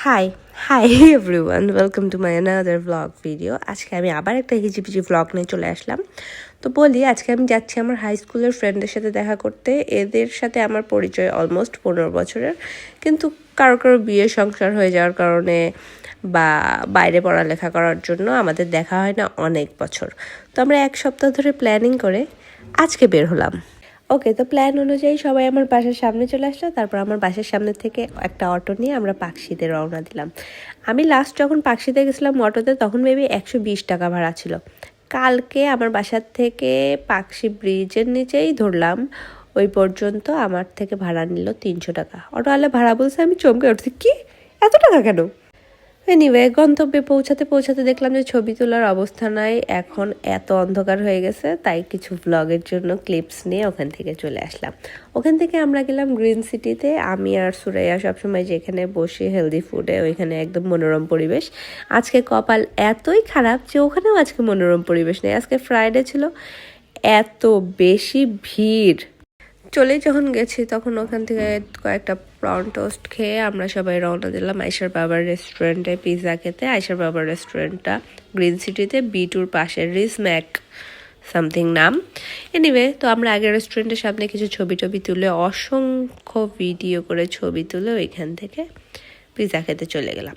High hi everyone, welcome to my another vlog video. আজকে আমি আবার একটা হিজিবিজি ভ্লগ নিয়ে চলে আসলাম। তো বলি, আজকে আমি যাচ্ছি আমার হাই স্কুলের ফ্রেন্ডদের সাথে দেখা করতে। এদের সাথে আমার পরিচয় অলমোস্ট 15 বছরের, কিন্তু কারো কারো বিয়ে সংসার হয়ে যাওয়ার কারণে বা বাইরে পড়ালেখা করার জন্য আমাদের দেখা হয় না অনেক বছর। তো আমরা এক সপ্তাহ ধরে প্ল্যানিং করে আজকে বের হলাম। ওকে, তো প্ল্যান অনুযায়ী সবাই আমার বাসার সামনে চলে আসলো। তারপর আমার বাসার সামনে থেকে একটা অটো নিয়ে আমরা পাকশিতে রওনা দিলাম। আমি লাস্ট যখন পাকশিতে গেছিলাম অটোতে, তখন মেবি 120 টাকা ভাড়া ছিল। কালকে আমার বাসার থেকে পাকশি ব্রিজের নিচেই ধরলাম, ওই পর্যন্ত আমার থেকে ভাড়া নিল 300 টাকা। অটোওয়ালা ভাড়া বলছে, আমি চমকে উঠছি, কি এত টাকা কেন? এনিওয়ে, গন্তব্যে পৌঁছাতে পৌঁছাতে দেখলাম যে ছবি তোলার অবস্থা নাই, এখন এত অন্ধকার হয়ে গেছে। তাই কিছু ব্লগের জন্য ক্লিপস নিয়ে ওখান থেকে চলে আসলাম। ওখান থেকে আমরা গেলাম গ্রিন সিটিতে। আমি আর সুরাইয়া সবসময় যেখানে বসি হেলদি ফুডে, ওইখানে একদম মনোরম পরিবেশ। আজকে কপাল এতই খারাপ যে ওখানেও আজকে মনোরম পরিবেশ নেই। আজকে ফ্রাইডে ছিল, এত বেশি ভিড়। চলেই যখন গেছি তখন ওখান থেকে কয়েকটা প্রন টোস্ট খেয়ে আমরা সবাই রওনা দিলাম আয়শার বাবার রেস্টুরেন্টে পিৎজা খেতে। আয়শার বাবার রেস্টুরেন্টটা গ্রিন সিটিতে B2-র পাশে, রিসম্যাক সামথিং নাম। এনিওয়ে, তো আমরা আগের রেস্টুরেন্টের সামনে কিছু ছবি তুলে, অসংখ্য ভিডিও করে ছবি তুলে ওইখান থেকে পিৎজা খেতে চলে গেলাম।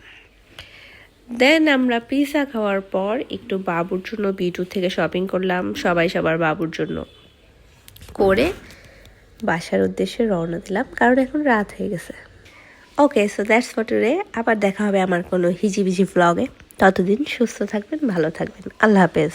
দেন আমরা পিৎজা খাওয়ার পর একটু বাবুর জন্য B2 থেকে শপিং করলাম, সবাই সবার বাবুর জন্য করে বাসার উদ্দেশ্যে রওনা দিলাম, কারণ এখন রাত হয়ে গেছে। ওকে, সো দ্যাটস ফর টুডে। আবার দেখা হবে আমার কোনো হিজিবিজি ভ্লগে। ততদিন সুস্থ থাকবেন, ভালো থাকবেন। আল্লাহ হাফেজ।